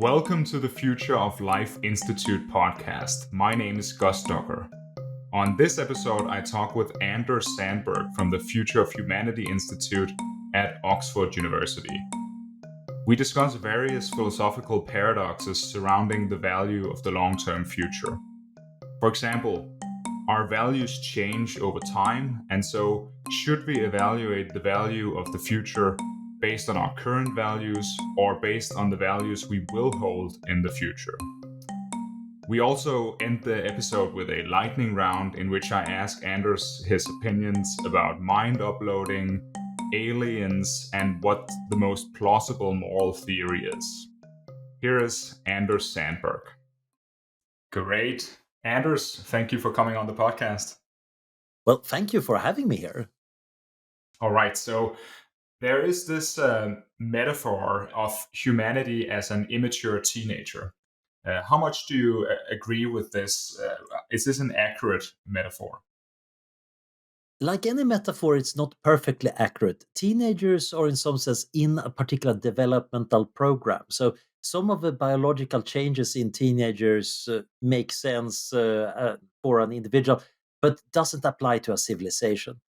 Welcome to the Future of Life Institute podcast. My name is Gus Docker. On this episode, I talk with Anders Sandberg from the Future of Humanity Institute at Oxford University. We discuss various philosophical paradoxes surrounding the value of the long-term future. For example, our values change over time, and so should we evaluate the value of the future based on our current values or based on the values we will hold in the future? We also end the episode with a lightning round in which I ask Anders his opinions about mind uploading, aliens, and what the most plausible moral theory is. Here is Anders Sandberg. Great. Anders, thank you for coming on the podcast. Well, thank you for having me here. All right. So there is this metaphor of humanity as an immature teenager. How much do you agree with this? Is this an accurate metaphor? Like any metaphor, it's not perfectly accurate. Teenagers are, in some sense, in a particular developmental program. So, some of the biological changes in teenagers make sense for an individual, but doesn't apply to a civilization.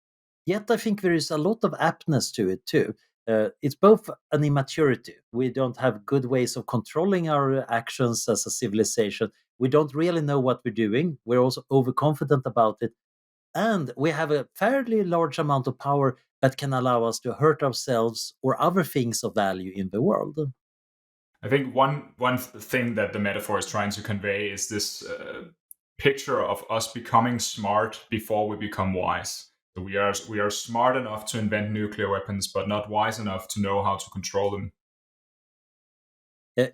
Yet, I think there is a lot of aptness to it too. It's both an immaturity. We don't have good ways of controlling our actions as a civilization. We don't really know what we're doing. We're also overconfident about it, and we have a fairly large amount of power that can allow us to hurt ourselves or other things of value in the world. I think one thing that the metaphor is trying to convey is this picture of us becoming smart before we become wise. So we are smart enough to invent nuclear weapons, but not wise enough to know how to control them.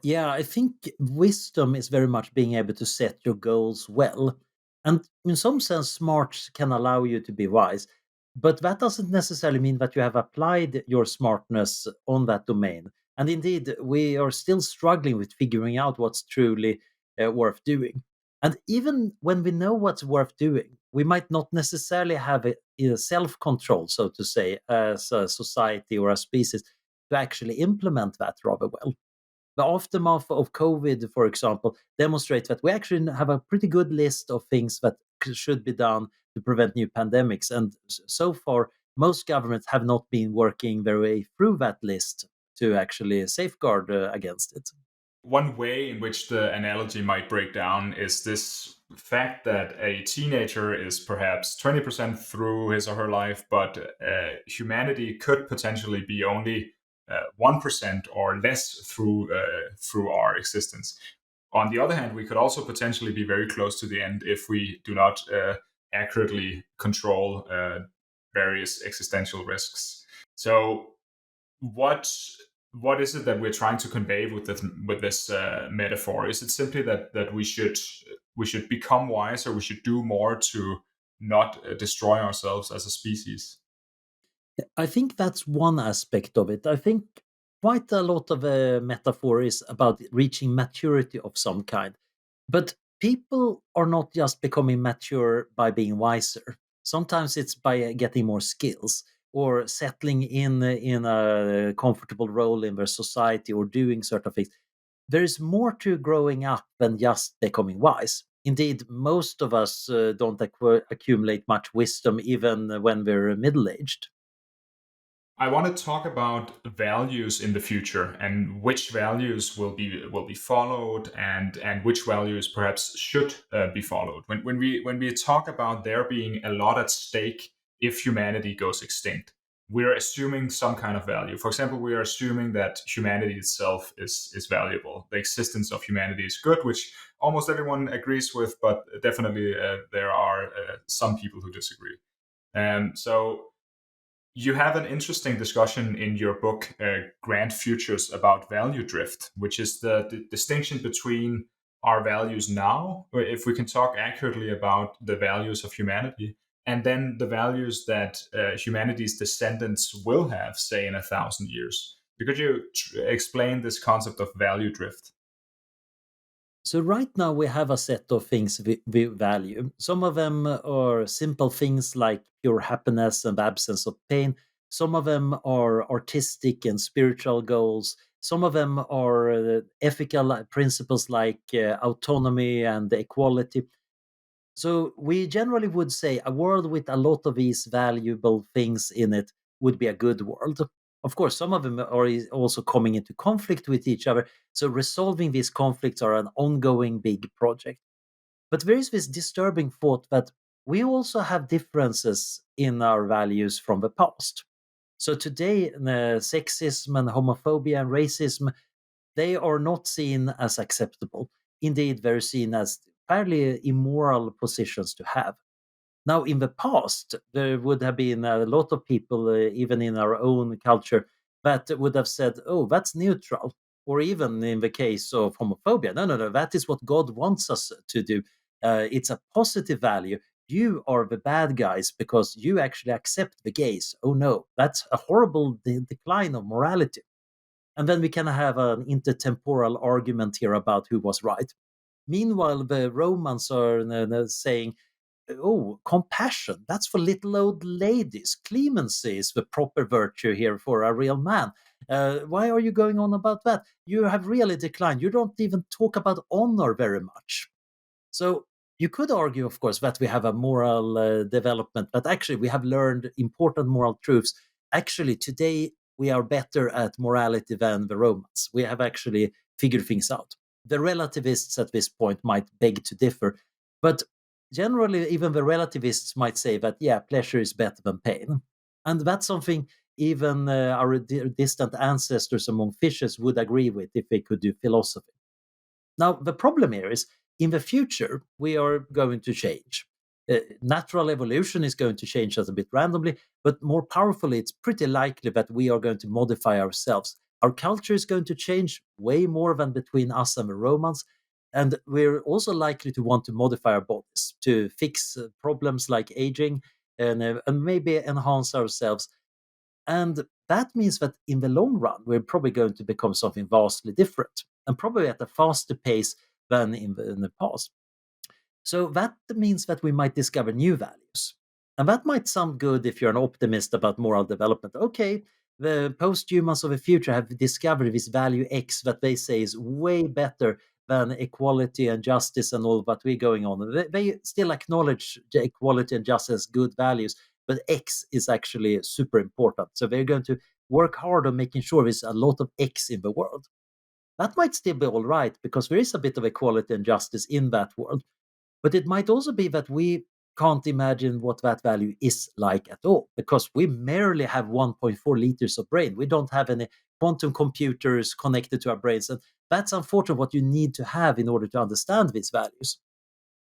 Yeah, I think wisdom is very much being able to set your goals well. And in some sense, smart can allow you to be wise. But that doesn't necessarily mean that you have applied your smartness on that domain. And indeed, we are still struggling with figuring out what's truly worth doing. And even when we know what's worth doing, we might not necessarily have a self control, so to say, as a society or a species to actually implement that rather well. The aftermath of COVID, for example, demonstrates that we actually have a pretty good list of things that should be done to prevent new pandemics. And so far, most governments have not been working their way through that list to actually safeguard against it. One way in which the analogy might break down is this fact that a teenager is perhaps 20% through his or her life, but humanity could potentially be only 1% or less through our existence. On the other hand, we could also potentially be very close to the end if we do not accurately control various existential risks. So, what what is it that we're trying to convey with this metaphor? Is it simply that we should become wiser, we should do more to not destroy ourselves as a species? I think that's one aspect of it. I think quite a lot of the metaphor is about reaching maturity of some kind. But people are not just becoming mature by being wiser. Sometimes it's by getting more skills or settling in a comfortable role in their society or doing certain things. There is more to growing up than just becoming wise. Indeed, most of us don't accumulate much wisdom even when we're middle aged. I want to talk about values in the future and which values will be followed and which values perhaps should be followed. When we talk about there being a lot at stake if humanity goes extinct, we're assuming some kind of value. For example, we are assuming that humanity itself is valuable. The existence of humanity is good, which almost everyone agrees with, but definitely there are some people who disagree. So you have an interesting discussion in your book, Grand Futures, about value drift, which is the distinction between our values now, or if we can talk accurately about the values of humanity, and then the values that humanity's descendants will have, say, in 1,000 years. Could you explain this concept of value drift? So right now we have a set of things we value. Some of them are simple things like pure happiness and absence of pain. Some of them are artistic and spiritual goals. Some of them are ethical principles like autonomy and equality. So we generally would say a world with a lot of these valuable things in it would be a good world. Of course, some of them are also coming into conflict with each other. So resolving these conflicts are an ongoing big project. But there is this disturbing thought that we also have differences in our values from the past. So today, sexism and homophobia and racism, they are not seen as acceptable. Indeed, they're seen as fairly immoral positions to have. Now, in the past, there would have been a lot of people, even in our own culture, that would have said, oh, that's neutral. Or even in the case of homophobia, no, no, no, that is what God wants us to do. It's a positive value. You are the bad guys because you actually accept the gays. Oh, no, that's a horrible decline of morality. And then we can have an intertemporal argument here about who was right. Meanwhile, the Romans are saying, oh, compassion, that's for little old ladies. Clemency is the proper virtue here for a real man. Why are you going on about that? You have really declined. You don't even talk about honor very much. So you could argue, of course, that we have a moral development, but actually we have learned important moral truths. Actually, today we are better at morality than the Romans. We have actually figured things out. The relativists at this point might beg to differ, but generally, even the relativists might say that, yeah, pleasure is better than pain. And that's something even our distant ancestors among fishes would agree with if they could do philosophy. Now, the problem here is in the future, we are going to change. Natural evolution is going to change us a bit randomly, but more powerfully, it's pretty likely that we are going to modify ourselves. Our culture is going to change way more than between us and the Romans. And we're also likely to want to modify our bodies to fix problems like aging and maybe enhance ourselves. And that means that in the long run, we're probably going to become something vastly different and probably at a faster pace than in the past. So that means that we might discover new values. And that might sound good if you're an optimist about moral development. Okay, the post humans of the future have discovered this value X that they say is way better than equality and justice and all that we're going on. They still acknowledge the equality and justice as good values, but X is actually super important. So they're going to work hard on making sure there's a lot of X in the world. That might still be all right because there is a bit of equality and justice in that world. But it might also be that we can't imagine what that value is like at all because we merely have 1.4 liters of brain. We don't have any quantum computers connected to our brains. And that's unfortunately what you need to have in order to understand these values.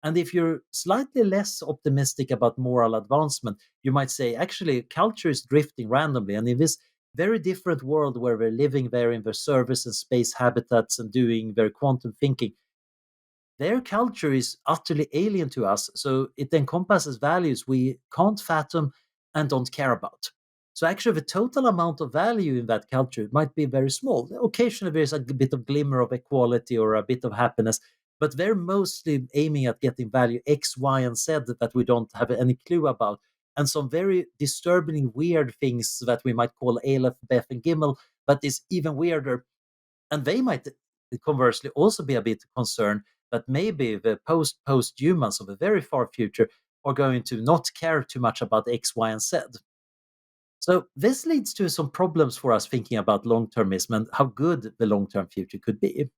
And if you're slightly less optimistic about moral advancement, you might say actually culture is drifting randomly. And in this very different world where we're living there in their service and space habitats and doing their quantum thinking, their culture is utterly alien to us, so it encompasses values we can't fathom and don't care about. So actually, the total amount of value in that culture might be very small. Occasionally, there's a bit of glimmer of equality or a bit of happiness, but they're mostly aiming at getting value X, Y, and Z that we don't have any clue about. And some very disturbing, weird things that we might call Aleph, Beth, and Gimel, but is even weirder. And they might conversely also be a bit concerned that maybe the post humans of a very far future are going to not care too much about X, Y, and Z. So this leads to some problems for us thinking about long-termism and how good the long-term future could be.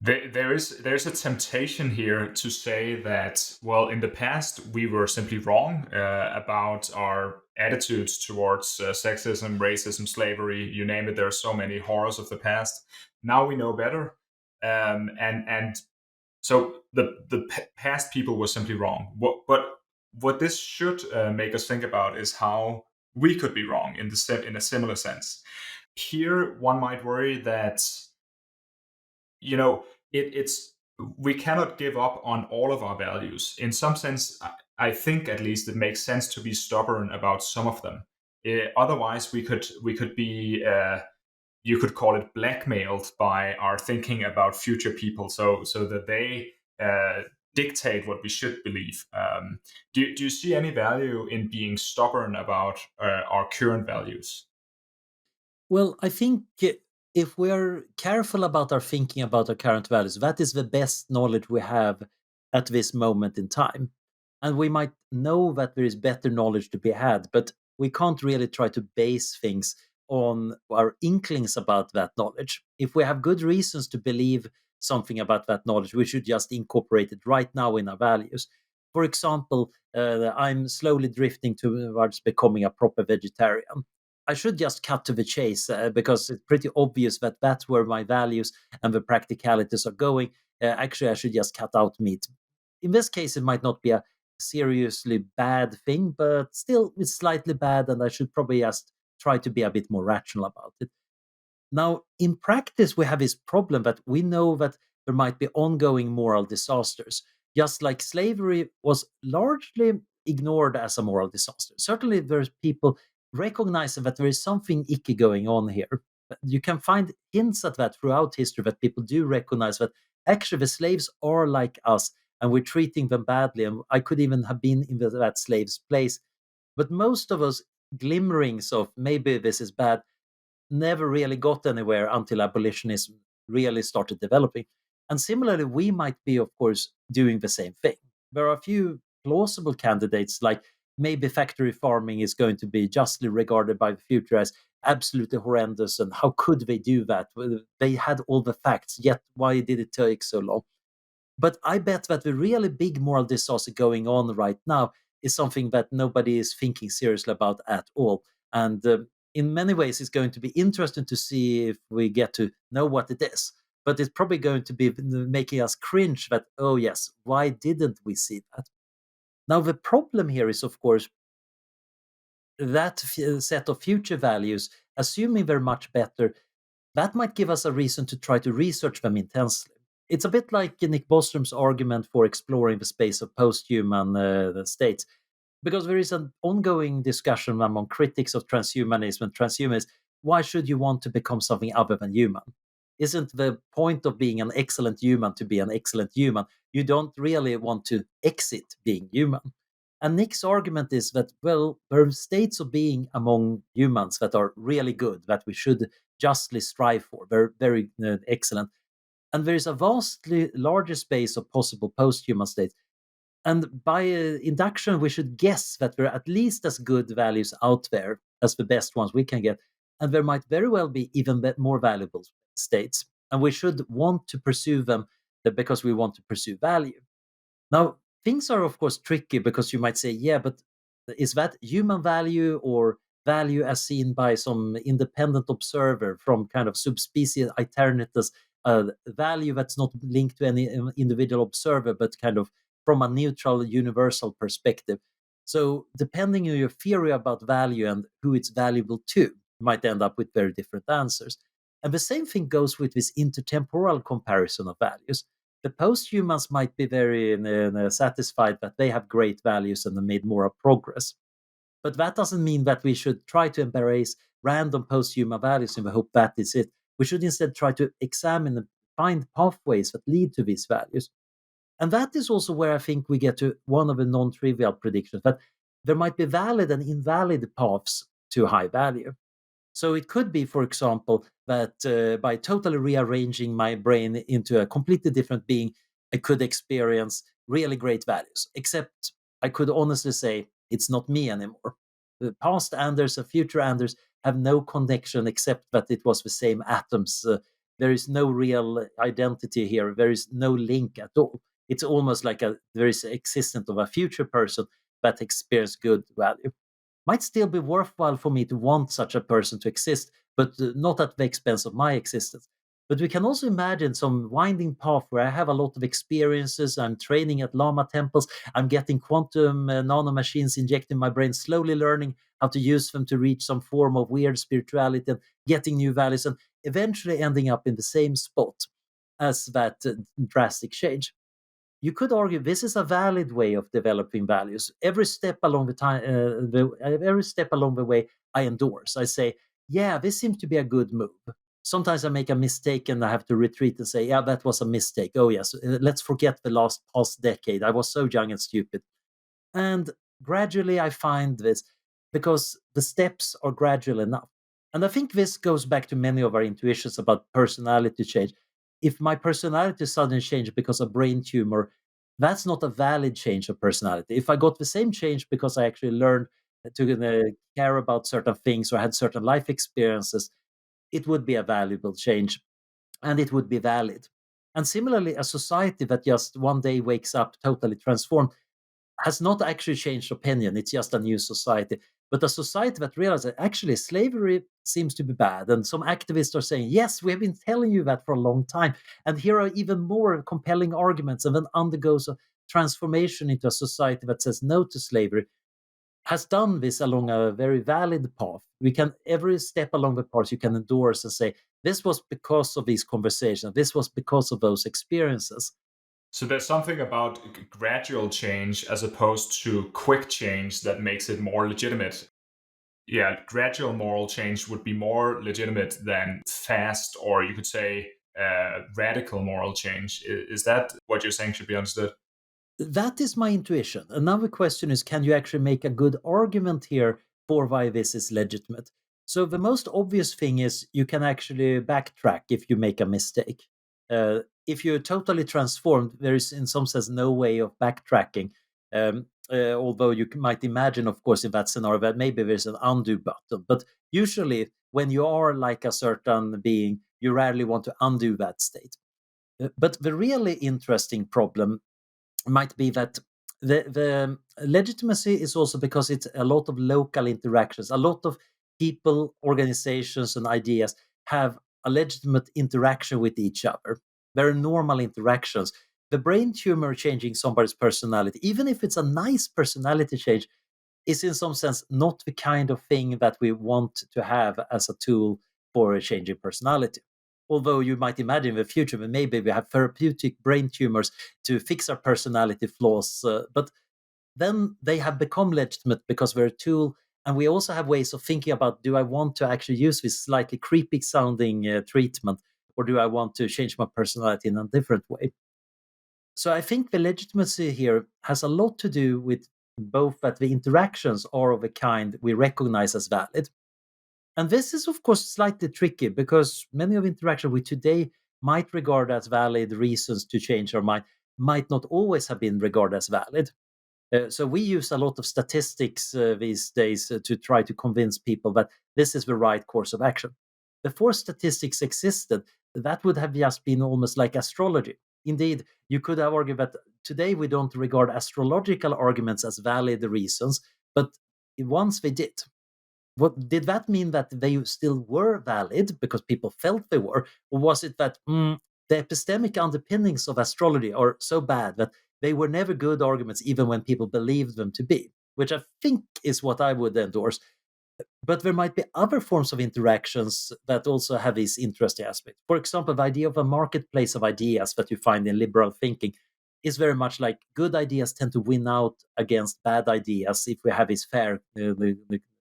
There's a temptation here to say that, well, in the past we were simply wrong about our attitudes towards sexism, racism, slavery, you name it. There are so many horrors of the past. Now we know better, and so the past people were simply wrong. What this should make us think about is how we could be wrong in a similar sense. Here, one might worry that, you know, it's we cannot give up on all of our values. In some sense, I think at least it makes sense to be stubborn about some of them. Otherwise, we could be, you could call it, blackmailed by our thinking about future people, so that they dictate what we should believe. Do you see any value in being stubborn about our current values? Well, I think If we're careful about our thinking about our current values, that is the best knowledge we have at this moment in time. And we might know that there is better knowledge to be had, but we can't really try to base things on our inklings about that knowledge. If we have good reasons to believe something about that knowledge, we should just incorporate it right now in our values. For example, I'm slowly drifting towards becoming a proper vegetarian. I should just cut to the chase because it's pretty obvious that that's where my values and the practicalities are going. Actually, I should just cut out meat. In this case, it might not be a seriously bad thing, but still, it's slightly bad, and I should probably just try to be a bit more rational about it. Now, in practice, we have this problem that we know that there might be ongoing moral disasters, just like slavery was largely ignored as a moral disaster. Certainly, there's people recognizing that there is something icky going on here. You can find hints at that throughout history that people do recognize that actually the slaves are like us and we're treating them badly. And I could even have been in that slave's place. But most of us, glimmerings of maybe this is bad, never really got anywhere until abolitionism really started developing. And similarly, we might be, of course, doing the same thing. There are a few plausible candidates, like maybe factory farming is going to be justly regarded by the future as absolutely horrendous. And how could they do that? Well, they had all the facts, yet why did it take so long? But I bet that the really big moral disaster going on right now is something that nobody is thinking seriously about at all. And in many ways, it's going to be interesting to see if we get to know what it is. But it's probably going to be making us cringe that, oh, yes, why didn't we see that? Now, the problem here is, of course, that set of future values, assuming they're much better, that might give us a reason to try to research them intensely. It's a bit like Nick Bostrom's argument for exploring the space of post-human states, because there is an ongoing discussion among critics of transhumanism and transhumanists. Why should you want to become something other than human? Isn't the point of being an excellent human to be an excellent human? You don't really want to exit being human. And Nick's argument is that, well, there are states of being among humans that are really good, that we should justly strive for. Very, very excellent. And there is a vastly larger space of possible post human states. And by induction, we should guess that there are at least as good values out there as the best ones we can get. And there might very well be even more valuable states. And we should want to pursue them because we want to pursue value. Now, things are, of course, tricky because you might say, yeah, but is that human value or value as seen by some independent observer from kind of subspecies aeternitas, value that's not linked to any individual observer, but kind of from a neutral, universal perspective? So, depending on your theory about value and who it's valuable to, you might end up with very different answers. And the same thing goes with this intertemporal comparison of values. The post-humans might be very satisfied that they have great values and have made moral progress. But that doesn't mean that we should try to embrace random post-human values in the hope that is it. We should instead try to examine and find pathways that lead to these values. And that is also where I think we get to one of the non-trivial predictions that there might be valid and invalid paths to high value. So it could be, for example, that by totally rearranging my brain into a completely different being, I could experience really great values. Except I could honestly say it's not me anymore. The past Anders and future Anders have no connection except that it was the same atoms. There is no real identity here. There is no link at all. It's almost like there is existence of a future person that experienced good value. Might still be worthwhile for me to want such a person to exist, but not at the expense of my existence. But we can also imagine some winding path where I have a lot of experiences. I'm training at Lama temples. I'm getting quantum nanomachines injected in my brain, slowly learning how to use them to reach some form of weird spirituality and getting new values, and eventually ending up in the same spot as that drastic change. You could argue this is a valid way of developing values. Every step along every step along the way, I endorse. I say, yeah, this seems to be a good move. Sometimes I make a mistake and I have to retreat and say, yeah, that was a mistake. Oh yes, let's forget the last past decade. I was so young and stupid. And gradually, I find this because the steps are gradual enough. And I think this goes back to many of our intuitions about personality change. If my personality suddenly changed because of brain tumor, that's not a valid change of personality. If I got the same change because I actually learned to care about certain things or had certain life experiences, it would be a valuable change and it would be valid. And similarly, a society that just one day wakes up totally transformed has not actually changed opinion. It's just a new society. But a society that realizes that actually slavery seems to be bad. And some activists are saying, yes, we have been telling you that for a long time. And here are even more compelling arguments, and then undergoes a transformation into a society that says no to slavery, has done this along a very valid path. We can, every step along the path, you can endorse and say, this was because of these conversations, this was because of those experiences. So there's something about gradual change as opposed to quick change that makes it more legitimate. Yeah, gradual moral change would be more legitimate than fast, or you could say radical moral change. Is that what you're saying should be understood? That is my intuition. Another question is, can you actually make a good argument here for why this is legitimate? So the most obvious thing is you can actually backtrack if you make a mistake. If you're totally transformed, there is in some sense no way of backtracking. Although you might imagine, of course, in that scenario that maybe there's an undo button. But usually, when you are like a certain being, you rarely want to undo that state. But the really interesting problem might be that the legitimacy is also because it's a lot of local interactions. A lot of people, organizations, and ideas have a legitimate interaction with each other. Very normal interactions. The brain tumor changing somebody's personality, even if it's a nice personality change, is in some sense not the kind of thing that we want to have as a tool for a changing personality. Although you might imagine in the future that maybe we have therapeutic brain tumors to fix our personality flaws, but then they have become legitimate because they're a tool. And we also have ways of thinking about, do I want to actually use this slightly creepy sounding treatment, or do I want to change my personality in a different way? So I think the legitimacy here has a lot to do with both that the interactions are of a kind we recognize as valid. And this is, of course, slightly tricky because many of interaction we today might regard as valid reasons to change our mind might not always have been regarded as valid. So we use a lot of statistics these days to try to convince people that this is the right course of action. Before statistics existed, that would have just been almost like astrology. Indeed, you could have argued that today we don't regard astrological arguments as valid reasons, but once they did. What did that mean, that they still were valid because people felt they were, or was it that the epistemic underpinnings of astrology are so bad that they were never good arguments, even when people believed them to be? Which I think is what I would endorse. But there might be other forms of interactions that also have these interesting aspects. For example, the idea of a marketplace of ideas that you find in liberal thinking is very much like good ideas tend to win out against bad ideas if we have this fair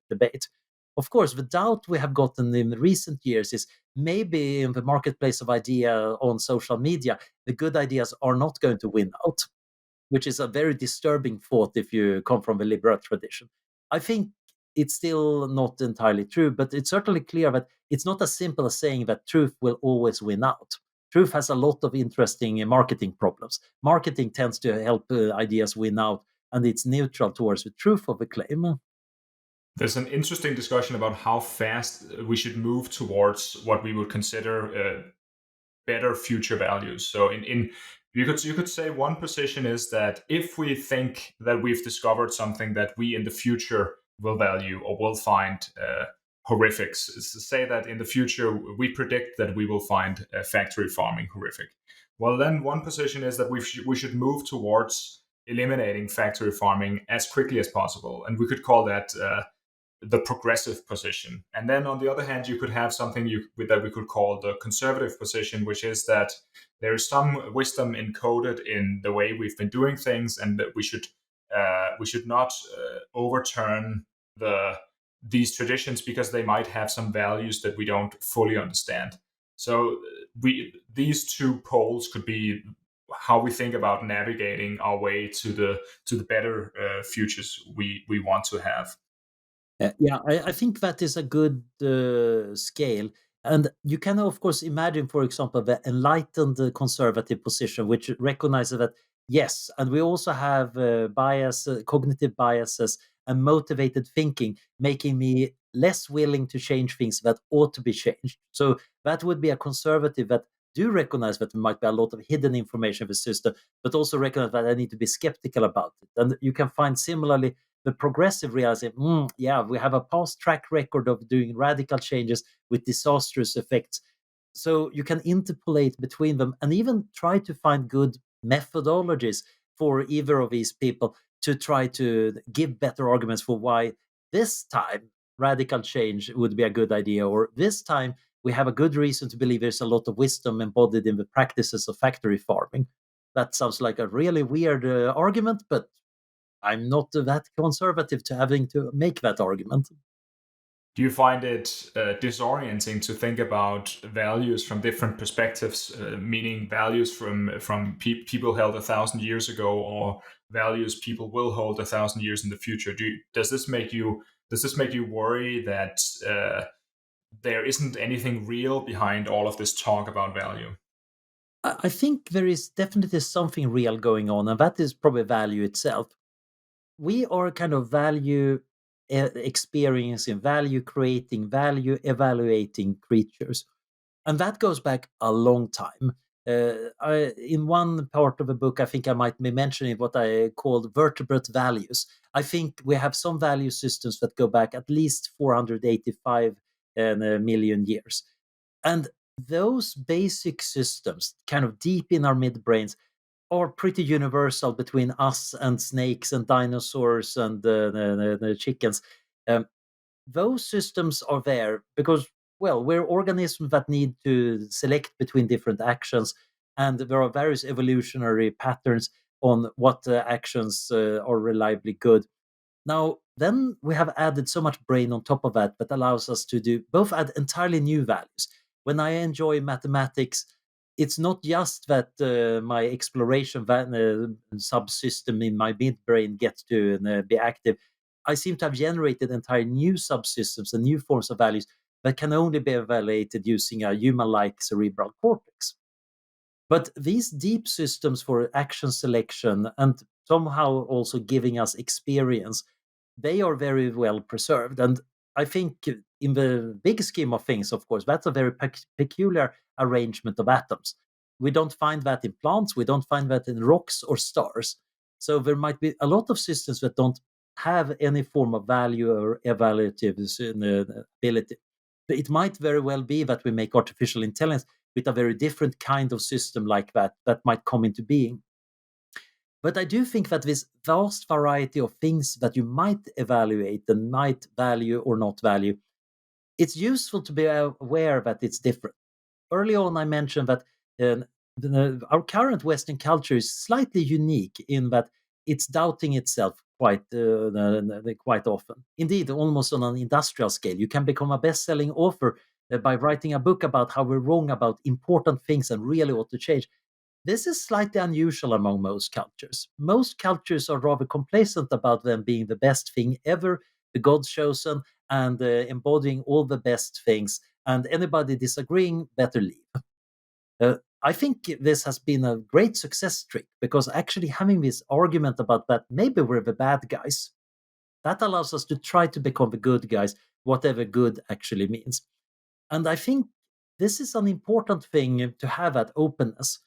debate. Of course, the doubt we have gotten in recent years is maybe in the marketplace of idea on social media, the good ideas are not going to win out, which is a very disturbing thought if you come from the liberal tradition. I think it's still not entirely true, but it's certainly clear that it's not as simple as saying that truth will always win out. Truth has a lot of interesting marketing problems. Marketing tends to help ideas win out, and it's neutral towards the truth of the claim. There's an interesting discussion about how fast we should move towards what we would consider better future values. So in you could say one position is that if we think that we've discovered something that we in the future will value or will find horrific, say that in the future we predict that we will find factory farming horrific. Well, then one position is that we should move towards eliminating factory farming as quickly as possible, and we could call that the progressive position. And then on the other hand, you could have something that we could call the conservative position, which is that there is some wisdom encoded in the way we've been doing things, and that we should not overturn these traditions because they might have some values that we don't fully understand. So these two poles could be how we think about navigating our way to the better futures we want to have. Yeah, I think that is a good scale. And you can, of course, imagine, for example, the enlightened conservative position, which recognizes that, yes, and we also have cognitive biases and motivated thinking, making me less willing to change things that ought to be changed. So that would be a conservative that do recognize that there might be a lot of hidden information in the system, but also recognize that I need to be skeptical about it. And you can find similarly the progressive realizing, yeah, we have a past track record of doing radical changes with disastrous effects. So you can interpolate between them and even try to find good methodologies for either of these people to try to give better arguments for why this time radical change would be a good idea, or this time we have a good reason to believe there's a lot of wisdom embodied in the practices of factory farming. That sounds like a really weird argument, but I'm not that conservative to having to make that argument. Do you find it disorienting to think about values from different perspectives, meaning values from people held 1,000 years ago, or values people will hold 1,000 years in the future? Does this make you worry that there isn't anything real behind all of this talk about value? I think there is definitely something real going on, and that is probably value itself. We are kind of value experiencing, value creating, value evaluating creatures. And that goes back a long time. In one part of the book, I think I might be mentioning what I called vertebrate values. I think we have some value systems that go back at least 485 million years. And those basic systems, kind of deep in our midbrains, are pretty universal between us and snakes and dinosaurs and the chickens. Um, those systems are there because, well, we're organisms that need to select between different actions, and there are various evolutionary patterns on what actions are reliably good. Now, then we have added so much brain on top of that that allows us to do both add entirely new values. When I enjoy mathematics, it's not just that my exploration subsystem in my midbrain gets to be active. I seem to have generated entire new subsystems and new forms of values that can only be evaluated using a human-like cerebral cortex. But these deep systems for action selection and somehow also giving us experience, they are very well preserved. And I think in the big scheme of things, of course, that's a very peculiar arrangement of atoms. We don't find that in plants, we don't find that in rocks or stars. So there might be a lot of systems that don't have any form of value or evaluative ability. But it might very well be that we make artificial intelligence with a very different kind of system like that that might come into being. But I do think that this vast variety of things that you might evaluate and might value or not value, it's useful to be aware that it's different. Early on, I mentioned that our current Western culture is slightly unique in that it's doubting itself quite often. Indeed, almost on an industrial scale. You can become a best-selling author by writing a book about how we're wrong about important things and really ought to change. This is slightly unusual among most cultures. Most cultures are rather complacent about them being the best thing ever, the God's chosen, and embodying all the best things. And anybody disagreeing, better leave. I think this has been a great success trick because actually having this argument about that maybe we're the bad guys, that allows us to try to become the good guys, whatever good actually means. And I think this is an important thing to have at openness.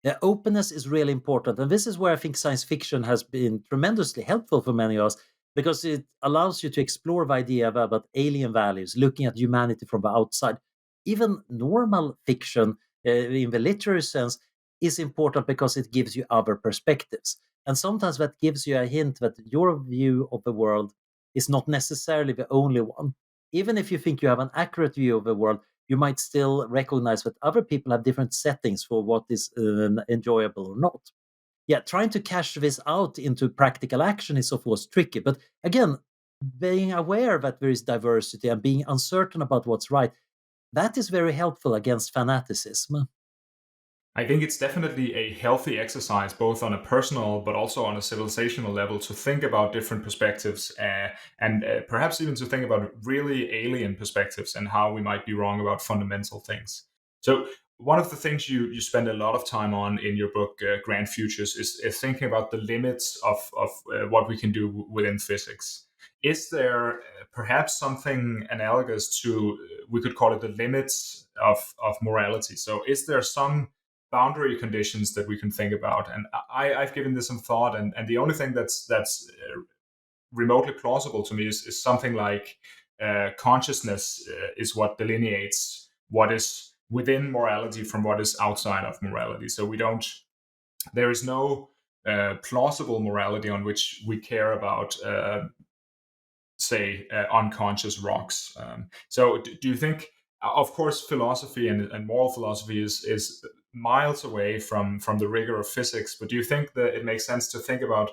Yeah, openness is really important. And this is where I think science fiction has been tremendously helpful for many of us because it allows you to explore the idea about alien values, looking at humanity from the outside. Even normal fiction, in the literary sense, is important because it gives you other perspectives. And sometimes that gives you a hint that your view of the world is not necessarily the only one. Even if you think you have an accurate view of the world, you might still recognize that other people have different settings for what is enjoyable or not. Yeah, trying to cash this out into practical action is, of course, tricky. But again, being aware that there is diversity and being uncertain about what's right, that is very helpful against fanaticism. I think it's definitely a healthy exercise, both on a personal but also on a civilizational level, to think about different perspectives, and perhaps even to think about really alien perspectives and how we might be wrong about fundamental things. So, one of the things you spend a lot of time on in your book, Grand Futures, is thinking about the limits of what we can do within physics. Is there perhaps something analogous to, we could call it the limits of morality? So, is there some boundary conditions that we can think about? And I've given this some thought, and the only thing that's remotely plausible to me is something like consciousness is what delineates what is within morality from what is outside of morality. So we don't. There is no plausible morality on which we care about. Say unconscious rocks. So, do you think? Of course, philosophy and moral philosophy is miles away from the rigor of physics. But do you think that it makes sense to think about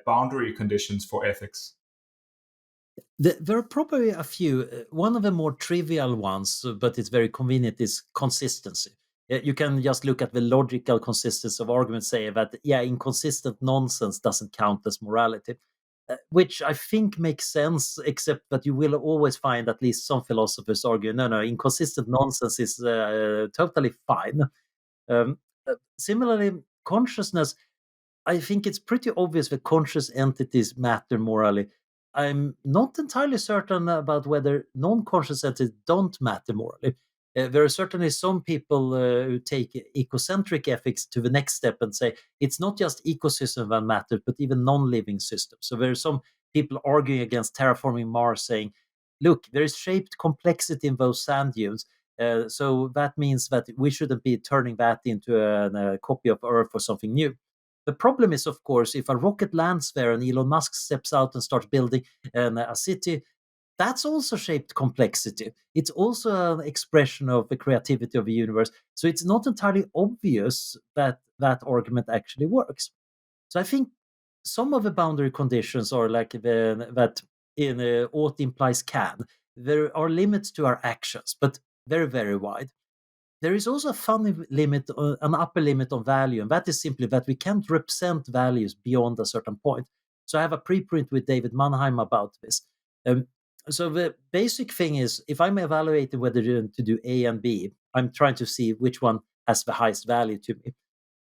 boundary conditions for ethics? There are probably a few. One of the more trivial ones, but it's very convenient, is consistency. You can just look at the logical consistency of arguments, say that, yeah, inconsistent nonsense doesn't count as morality, which I think makes sense, except that you will always find at least some philosophers argue, no, no, inconsistent nonsense is totally fine. Similarly, consciousness, I think it's pretty obvious that conscious entities matter morally. I'm not entirely certain about whether non-conscious entities don't matter morally. There are certainly some people who take ecocentric ethics to the next step and say it's not just ecosystem that matters, but even non-living systems. So there are some people arguing against terraforming Mars, saying, "Look, there is shaped complexity in those sand dunes, so that means that we shouldn't be turning that into a copy of Earth or something new." The problem is, of course, if a rocket lands there and Elon Musk steps out and starts building a city, that's also shaped complexity. It's also an expression of the creativity of the universe. So it's not entirely obvious that that argument actually works. So I think some of the boundary conditions are like that in ought implies can. There are limits to our actions, but very, very wide. There is also a funny limit, an upper limit on value, and that is simply that we can't represent values beyond a certain point. So I have a preprint with David Mannheim about this. Um, so the basic thing is, if I'm evaluating whether to do A and B, I'm trying to see which one has the highest value to me.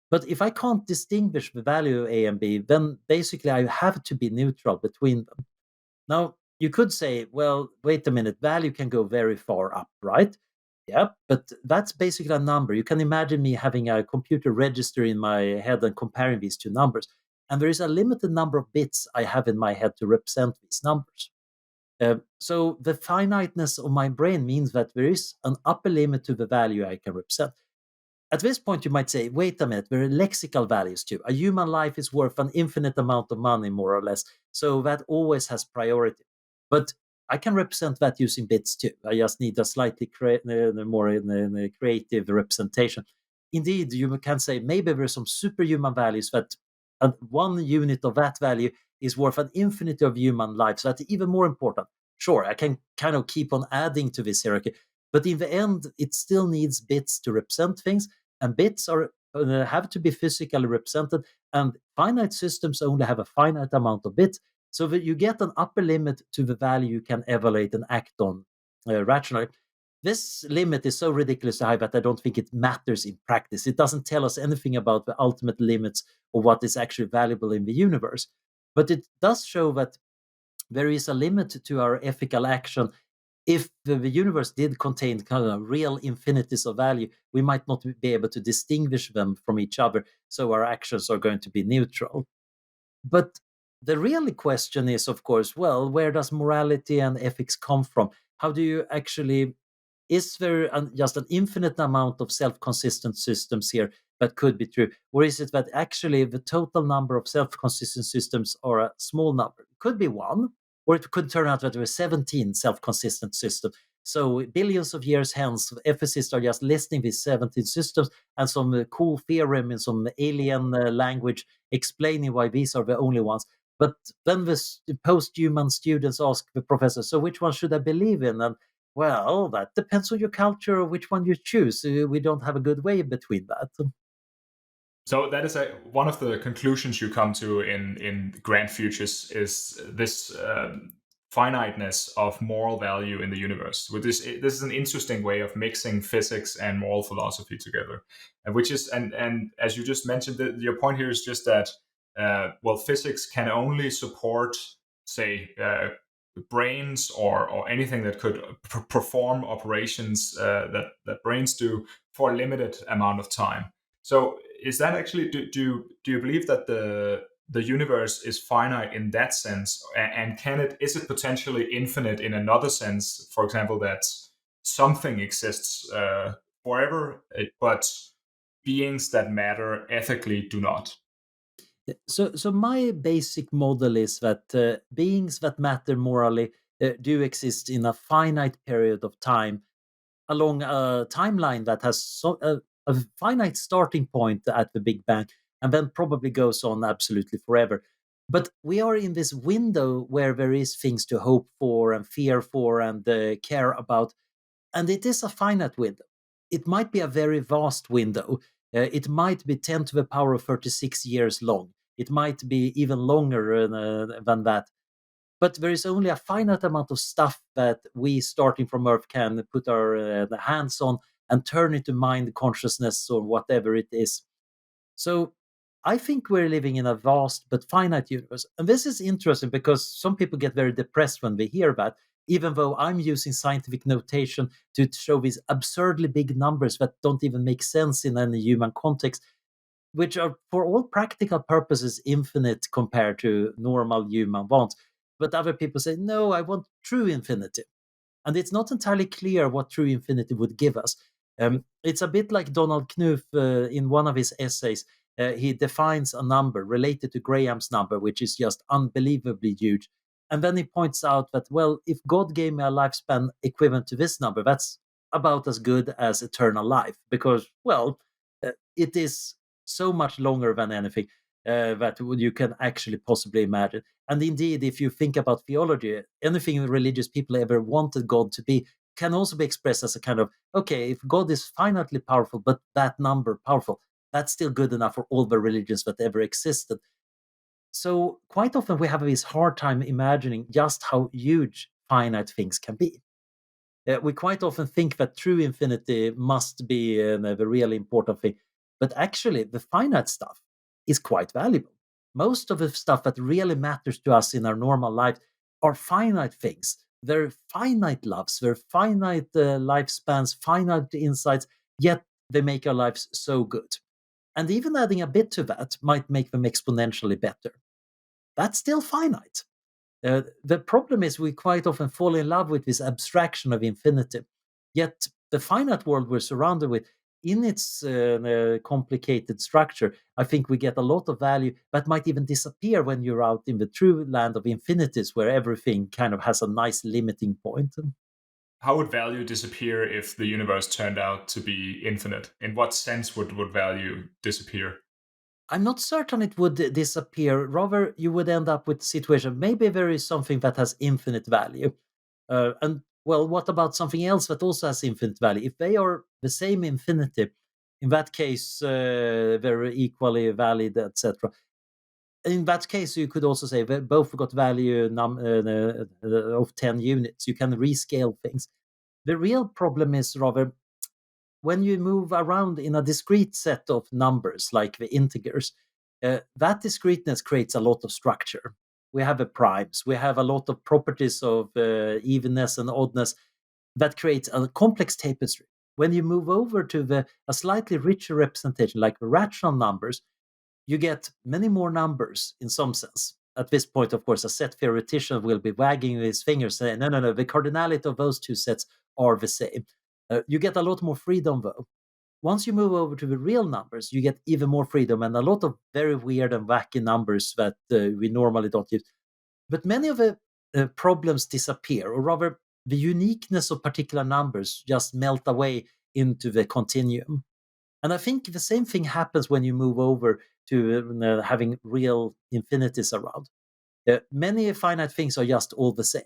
But if I can't distinguish the value of A and B, then basically I have to be neutral between them. Now, you could say, well, wait a minute, value can go very far up, right? Yeah, but that's basically a number. You can imagine me having a computer register in my head and comparing these two numbers. And there is a limited number of bits I have in my head to represent these numbers. So the finiteness of my brain means that there is an upper limit to the value I can represent. At this point, you might say, wait a minute, there are lexical values too. A human life is worth an infinite amount of money, more or less. So that always has priority. But I can represent that using bits too. I just need a slightly more creative representation. Indeed, you can say maybe there are some superhuman values that one unit of that value is worth an infinity of human lives. So that's even more important. Sure, I can kind of keep on adding to this hierarchy. But in the end, it still needs bits to represent things, and bits are have to be physically represented, and finite systems only have a finite amount of bits, so that you get an upper limit to the value you can evaluate and act on rationally. This limit is so ridiculously high that I don't think it matters in practice. It doesn't tell us anything about the ultimate limits of what is actually valuable in the universe, but it does show that there is a limit to our ethical action. If the universe did contain kind of real infinities of value, we might not be able to distinguish them from each other. So our actions are going to be neutral. But the real question is, of course, well, where does morality and ethics come from? How do you actually, is there just an infinite amount of self consistent systems here that could be true? Or is it that actually the total number of self consistent systems are a small number? It could be one, or it could turn out that there are 17 self consistent systems. So, billions of years hence, ethicists are just listing these 17 systems and some cool theorem in some alien language explaining why these are the only ones. But then the post-human students ask the professor, so which one should I believe in? And well, that depends on your culture or which one you choose. We don't have a good way between that. So that is one of the conclusions you come to in Grand Futures is this finiteness of moral value in the universe. With this is an interesting way of mixing physics and moral philosophy together, and which is and as you just mentioned, your point here is just that well, physics can only support, say, brains or anything that could perform operations that brains do for a limited amount of time. So is that actually do you believe that the universe is finite in that sense, and can it is it potentially infinite in another sense? For example, that something exists forever, but beings that matter ethically do not. So my basic model is that beings that matter morally do exist in a finite period of time along a timeline that has a finite starting point at the Big Bang and then probably goes on absolutely forever. But we are in this window where there is things to hope for and fear for and care about, and it is a finite window. It might be a very vast window. It might be 10 to the power of 36 years long. It might be even longer than that. But there is only a finite amount of stuff that we, starting from Earth, can put our hands on and turn into mind consciousness or whatever it is. So I think we're living in a vast but finite universe. And this is interesting because some people get very depressed when they hear that, even though I'm using scientific notation to show these absurdly big numbers that don't even make sense in any human context, which are, for all practical purposes, infinite compared to normal human wants. But other people say, no, I want true infinity. And it's not entirely clear what true infinity would give us. It's a bit like Donald Knuth in one of his essays. He defines a number related to Graham's number, which is just unbelievably huge. And then he points out that, well, if God gave me a lifespan equivalent to this number, that's about as good as eternal life because, well, it is so much longer than anything that you can actually possibly imagine. And indeed, if you think about theology, anything religious people ever wanted God to be can also be expressed as a kind of, okay, if God is finitely powerful, but that number powerful, that's still good enough for all the religions that ever existed. So quite often we have this hard time imagining just how huge finite things can be. We quite often think that true infinity must be the really important thing, but actually, the finite stuff is quite valuable. Most of the stuff that really matters to us in our normal life are finite things. They're finite loves, they're finite lifespans, finite insights, yet they make our lives so good. And even adding a bit to that might make them exponentially better. That's still finite. The problem is we quite often fall in love with this abstraction of infinity. Yet the finite world we're surrounded with, in its complicated structure, I think we get a lot of value that might even disappear when you're out in the true land of infinities, where everything kind of has a nice limiting point. How would value disappear if the universe turned out to be infinite? In what sense would value disappear? I'm not certain it would disappear. Rather, you would end up with a situation. Maybe there is something that has infinite value. And well, what about something else that also has infinite value? If they are the same infinity, in that case, they're equally valid, etc. In that case, you could also say they both got value of 10 units. You can rescale things. The real problem is rather when you move around in a discrete set of numbers like the integers, that discreteness creates a lot of structure. We have the primes, we have a lot of properties of evenness and oddness that creates a complex tapestry. When you move over to a slightly richer representation, like the rational numbers, you get many more numbers in some sense. At this point, of course, a set theoretician will be wagging his fingers saying, no, no, no, the cardinality of those two sets are the same. You get a lot more freedom, though. Once you move over to the real numbers, you get even more freedom and a lot of very weird and wacky numbers that we normally don't use. But many of the problems disappear, or rather, the uniqueness of particular numbers just melt away into the continuum. And I think the same thing happens when you move over to having real infinities around. Many finite things are just all the same.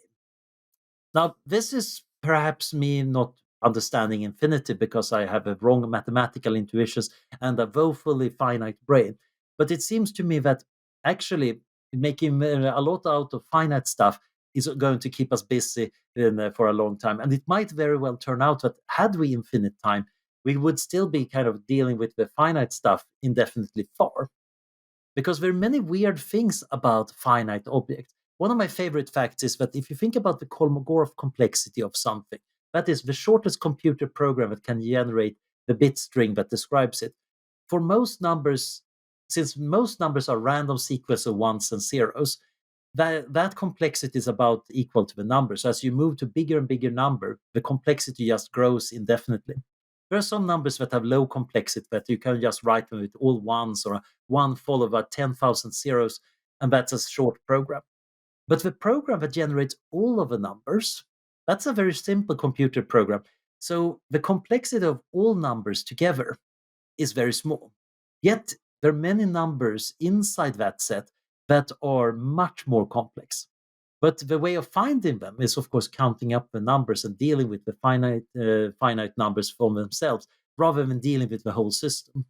Now, this is perhaps me not understanding infinity because I have a wrong mathematical intuitions and a woefully finite brain. But it seems to me that actually making a lot out of finite stuff is going to keep us busy for a long time. And it might very well turn out that had we infinite time, we would still be kind of dealing with the finite stuff indefinitely far. Because there are many weird things about finite objects. One of my favorite facts is that if you think about the Kolmogorov complexity of something, that is the shortest computer program that can generate the bit string that describes it. For most numbers, since most numbers are random sequence of ones and zeros, that complexity is about equal to the number. So as you move to bigger and bigger number, the complexity just grows indefinitely. There are some numbers that have low complexity that you can just write them with all ones or a one followed by 10,000 zeros, and that's a short program. But the program that generates all of the numbers, that's a very simple computer program. So the complexity of all numbers together is very small. Yet there are many numbers inside that set that are much more complex. But the way of finding them is, of course, counting up the numbers and dealing with the finite numbers from themselves, rather than dealing with the whole system.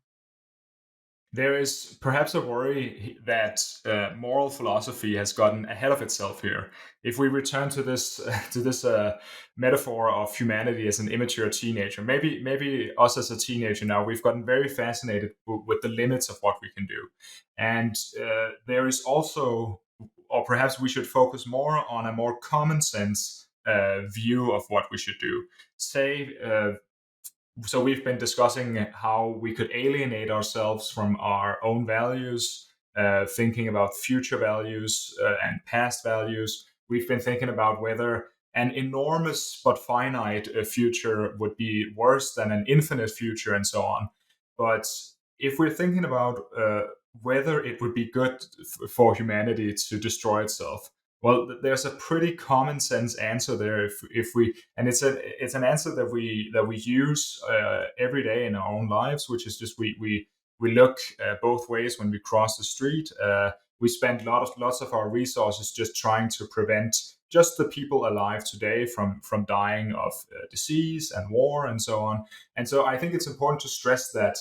There is perhaps a worry that moral philosophy has gotten ahead of itself here. If we return to this metaphor of humanity as an immature teenager, maybe us as a teenager now, we've gotten very fascinated with the limits of what we can do, and there is also, or perhaps we should focus more on a more common sense view of what we should do. Say, so we've been discussing how we could alienate ourselves from our own values, thinking about future values and past values. We've been thinking about whether an enormous but finite future would be worse than an infinite future, and so on. But if we're thinking about whether it would be good for humanity to destroy itself, well, there's a pretty common sense answer there. If we, and it's an answer that we use every day in our own lives, which is just we look both ways when we cross the street. We spend lots of our resources just trying to prevent just the people alive today from dying of disease and war and so on. And so I think it's important to stress that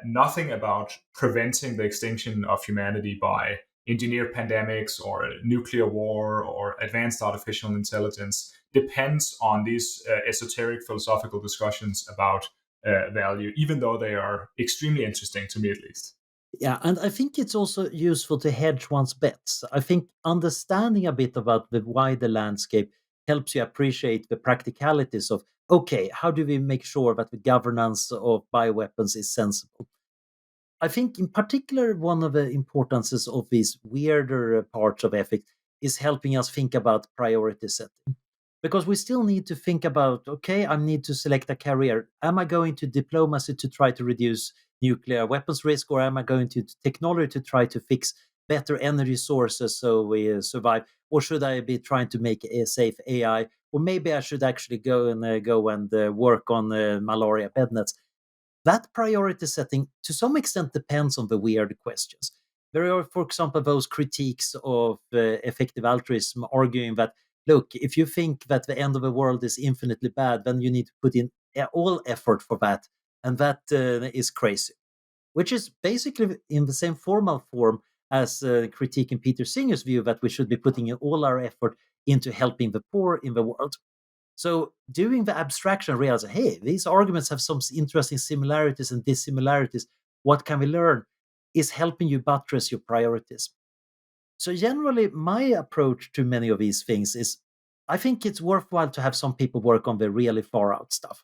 nothing about preventing the extinction of humanity by engineered pandemics or nuclear war or advanced artificial intelligence depends on these esoteric philosophical discussions about value, even though they are extremely interesting to me at least. Yeah, and I think it's also useful to hedge one's bets. I think understanding a bit about the wider landscape helps you appreciate the practicalities of okay, how do we make sure that the governance of bioweapons is sensible? I think, in particular, one of the importances of these weirder parts of ethics is helping us think about priority setting. Because we still need to think about okay, I need to select a career. Am I going to diplomacy to try to reduce nuclear weapons risk, or am I going to technology to try to fix better energy sources so we survive? Or should I be trying to make a safe AI? Or maybe I should actually go and work on malaria bed nets. That priority setting to some extent depends on the weird questions. There are, for example, those critiques of effective altruism arguing that, look, if you think that the end of the world is infinitely bad, then you need to put in all effort for that. And that is crazy, which is basically in the same formal form as critiquing Peter Singer's view that we should be putting in all our effort into helping the poor in the world. So doing the abstraction, realizing, hey, these arguments have some interesting similarities and dissimilarities. What can we learn? Is helping you buttress your priorities. So generally, my approach to many of these things is, I think it's worthwhile to have some people work on the really far out stuff.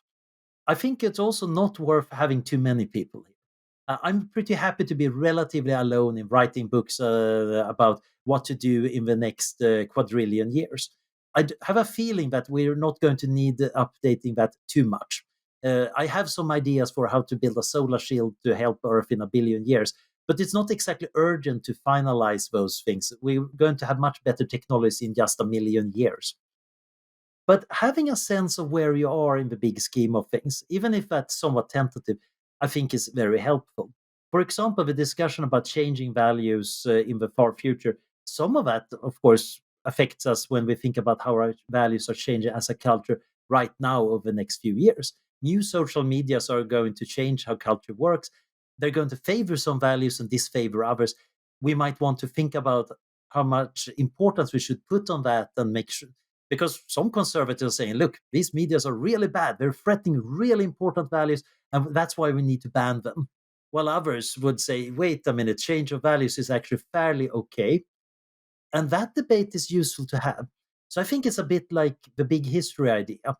I think it's also not worth having too many people here. I'm pretty happy to be relatively alone in writing books about what to do in the next quadrillion years. Have a feeling that we're not going to need updating that too much. I have some ideas for how to build a solar shield to help Earth in a billion years, but it's not exactly urgent to finalize those things. We're going to have much better technology in just a million years. But having a sense of where you are in the big scheme of things, even if that's somewhat tentative, I think is very helpful. For example, the discussion about changing values in the far future, some of that, of course, affects us when we think about how our values are changing as a culture right now over the next few years. New social medias are going to change how culture works. They're going to favor some values and disfavor others. We might want to think about how much importance we should put on that and make sure, because some conservatives are saying, look, these medias are really bad. They're threatening really important values, and that's why we need to ban them. While others would say, wait a minute, change of values is actually fairly okay. And that debate is useful to have. So I think it's a bit like the big history idea.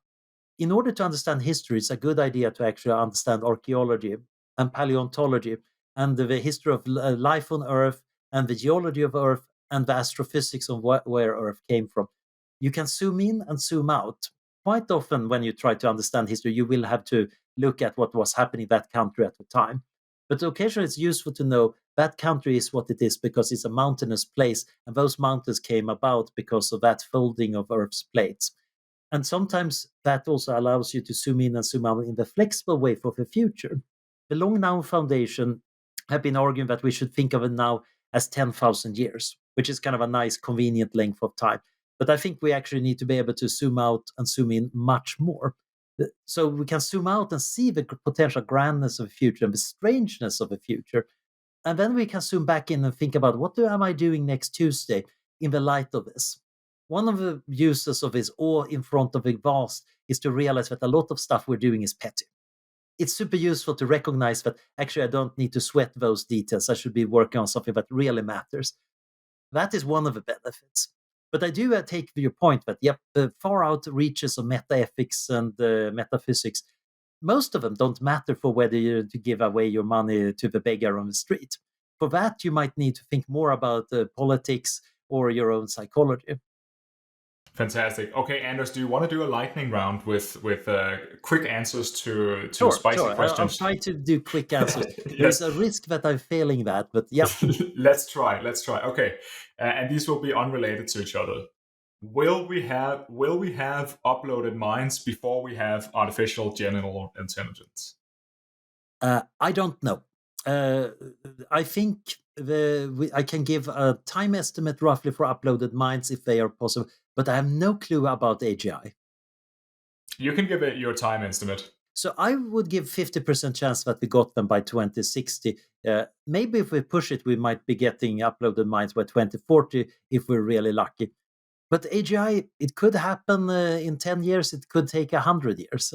In order to understand history, it's a good idea to actually understand archaeology and paleontology and the history of life on Earth and the geology of Earth and the astrophysics of where Earth came from. You can zoom in and zoom out. Quite often, when you try to understand history, you will have to look at what was happening in that country at the time. But occasionally, it's useful to know that country is what it is because it's a mountainous place, and those mountains came about because of that folding of Earth's plates. And sometimes that also allows you to zoom in and zoom out in the flexible way for the future. The Long Now Foundation have been arguing that we should think of it now as 10,000 years, which is kind of a nice, convenient length of time. But I think we actually need to be able to zoom out and zoom in much more. So we can zoom out and see the potential grandness of the future and the strangeness of the future. And then we can zoom back in and think about am I doing next Tuesday in the light of this? One of the uses of this awe in front of the vast is to realize that a lot of stuff we're doing is petty. It's super useful to recognize that actually I don't need to sweat those details. I should be working on something that really matters. That is one of the benefits. But I do take your point that, yep, the far out reaches of metaethics and metaphysics, most of them don't matter for whether you to give away your money to the beggar on the street. For that, you might need to think more about politics or your own psychology. Fantastic. Okay, Anders, do you want to do a lightning round with quick answers to Sure, spicy sure. I'll questions? try to do quick answers. There is Yes. a risk that I'm failing that, but yeah. Let's try. Let's try. Okay, and these will be unrelated to each other. Will we have uploaded minds before we have artificial general intelligence? I don't know. Uh, I think I can give a time estimate roughly for uploaded minds if they are possible, but I have no clue about AGI. You can give it your time estimate. So I would give 50% chance that we got them by 2060. Maybe if we push it, we might be getting uploaded minds by 2040 if we're really lucky. But AGI, it could happen in 10 years. It could take 100 years.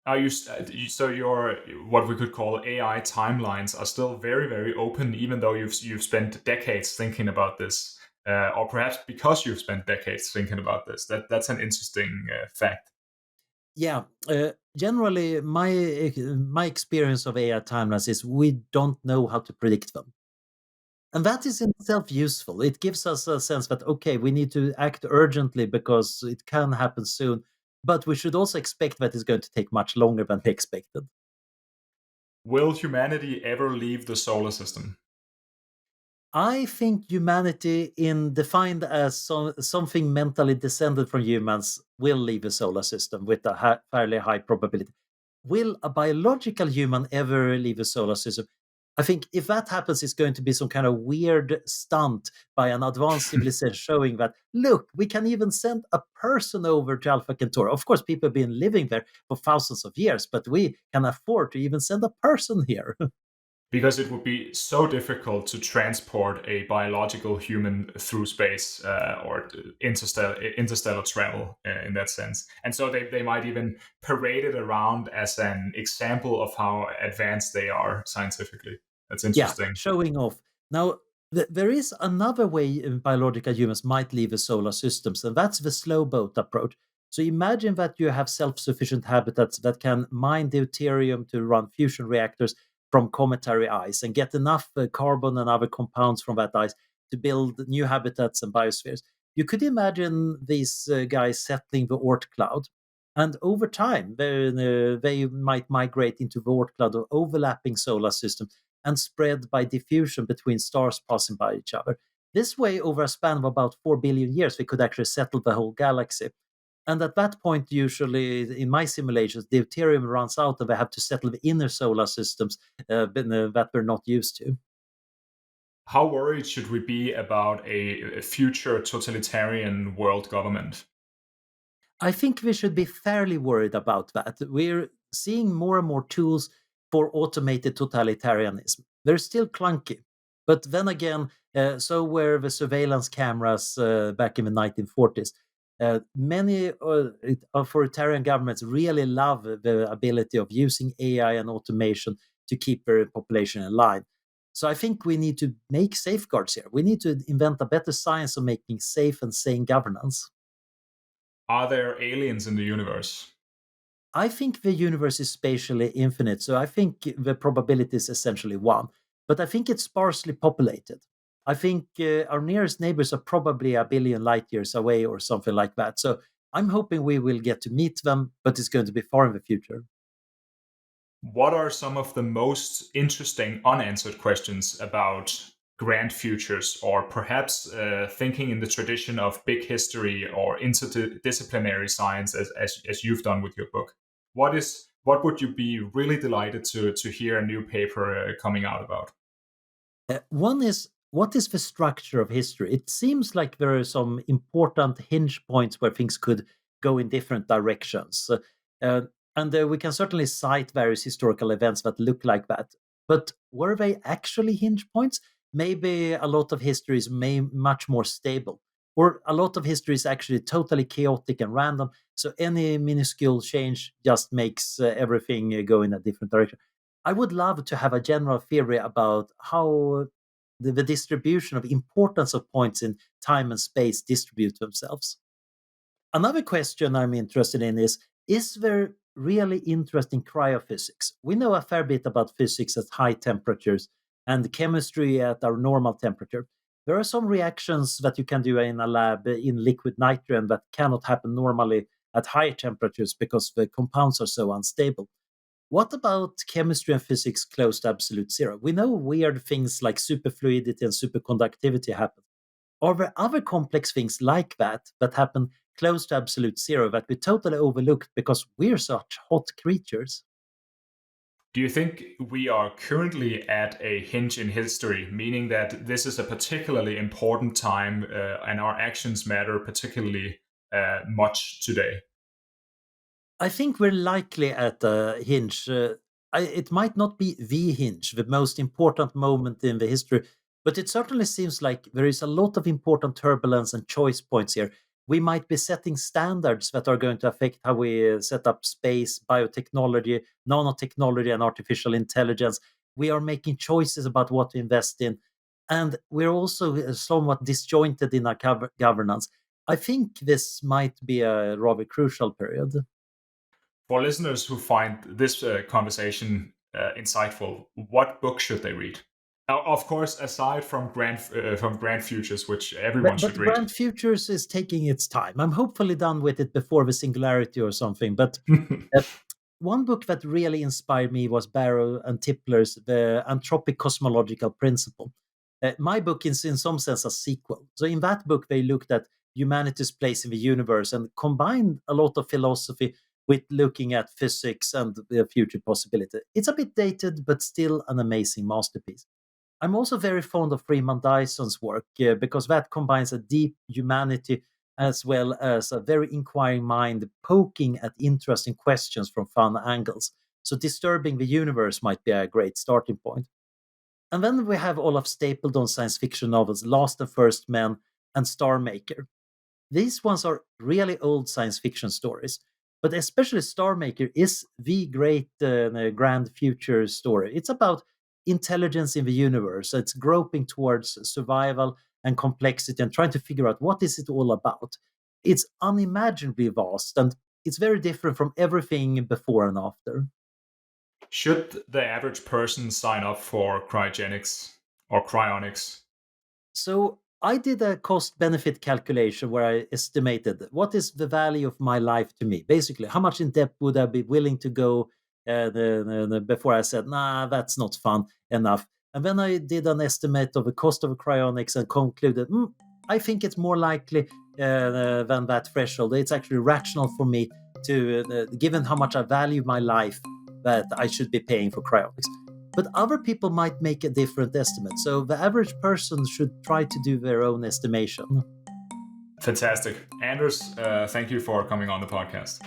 Are so your what we could call AI timelines are still very very open, even though you've spent decades thinking about this, or perhaps because you've spent decades thinking about this. That's an interesting fact. Yeah, generally, my experience of AI timelines is we don't know how to predict them. And that is in itself useful. It gives us a sense that, okay, we need to act urgently because it can happen soon. But we should also expect that it's going to take much longer than we expected. Will humanity ever leave the solar system? I think humanity, in defined as something mentally descended from humans, will leave the solar system with a fairly high probability. Will a biological human ever leave the solar system? I think if that happens, it's going to be some kind of weird stunt by an advanced civilization showing that, look, we can even send a person over to Alpha Centauri. Of course, people have been living there for thousands of years, but we can afford to even send a person here. Because it would be so difficult to transport a biological human through space, or interstellar travel, in that sense. And so they might even parade it around as an example of how advanced they are scientifically. That's Yeah, interesting. showing off. Now, there is another way biological humans might leave the solar systems, and that's the slow boat approach. So imagine that you have self-sufficient habitats that can mine deuterium to run fusion reactors from cometary ice and get enough carbon and other compounds from that ice to build new habitats and biospheres. You could imagine these guys settling the Oort cloud. And over time, they might migrate into the Oort cloud of overlapping solar systems and spread by diffusion between stars passing by each other. This way, over a span of about 4 billion years, we could actually settle the whole galaxy. And at that point, usually in my simulations, deuterium runs out and they have to settle the inner solar systems that we're not used to. How worried should we be about a future totalitarian world government? I think we should be fairly worried about that. We're seeing more and more tools for automated totalitarianism. They're still clunky. But then again, so were the surveillance cameras back in the 1940s. Many authoritarian governments really love the ability of using AI and automation to keep their population in line. So I think we need to make safeguards here. We need to invent a better science of making safe and sane governance. Are there aliens in the universe? I think the universe is spatially infinite, so I think the probability is essentially one. But I think it's sparsely populated. I think our nearest neighbors are probably a billion light years away or something like that. So I'm hoping we will get to meet them, but it's going to be far in the future. What are some of the most interesting unanswered questions about grand futures, or perhaps thinking in the tradition of big history or interdisciplinary science, as you've done with your book? What would you be really delighted to hear a new paper coming out about? One is, what is the structure of history? It seems like there are some important hinge points where things could go in different directions. Uh, and we can certainly cite various historical events that look like that. But were they actually hinge points? Maybe a lot of history is much more stable, or a lot of history is actually totally chaotic and random. So any minuscule change just makes everything go in a different direction. I would love to have a general theory about how the distribution of importance of points in time and space distribute themselves. Another question I'm interested in is there really interesting cryophysics? We know a fair bit about physics at high temperatures and chemistry at our normal temperature. There are some reactions that you can do in a lab in liquid nitrogen that cannot happen normally at higher temperatures because the compounds are so unstable. What about chemistry and physics close to absolute zero? We know weird things like superfluidity and superconductivity happen. Are there other complex things like that that happen close to absolute zero that we totally overlooked because we're such hot creatures? Do you think we are currently at a hinge in history, meaning that this is a particularly important time and our actions matter particularly much today? I think we're likely at a hinge. It might not be the hinge, the most important moment in the history, but it certainly seems like there is a lot of important turbulence and choice points here. We might be setting standards that are going to affect how we set up space, biotechnology, nanotechnology, and artificial intelligence. We are making choices about what to invest in. And we're also somewhat disjointed in our governance. I think this might be a rather crucial period. For listeners who find this conversation insightful, what book should they read? Now, of course, aside from Grand Futures, which everyone should But read. Grand Futures is taking its time. I'm hopefully done with it before the Singularity or something. But uh, one book that really inspired me was Barrow and Tipler's The Anthropic Cosmological Principle. My book is, in some sense, a sequel. So, in that book, they looked at humanity's place in the universe and combined a lot of philosophy with looking at physics and the future possibility. It's a bit dated, but still an amazing masterpiece. I'm also very fond of Freeman Dyson's work because that combines a deep humanity as well as a very inquiring mind poking at interesting questions from fun angles. So, Disturbing the Universe might be a great starting point. And then we have Olaf Stapledon's science fiction novels, Last and First Men and Star Maker. These ones are really old science fiction stories, but especially Star Maker is the great grand future story. It's about intelligence in the universe. It's groping towards survival and complexity and trying to figure out what is it all about. It's unimaginably vast and it's very different from everything before and after. Should the average person sign up for cryogenics or cryonics? So I did a cost benefit calculation where I estimated what is the value of my life to me. Basically, how much in debt would I be willing to go before I said, nah, that's not fun enough. And then I did an estimate of the cost of cryonics and concluded, I think it's more likely than that threshold. It's actually rational for me to, given how much I value my life, that I should be paying for cryonics, but other people might make a different estimate. So the average person should try to do their own estimation. Fantastic. Anders, thank you for coming on the podcast.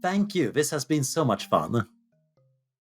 Thank you. This has been so much fun.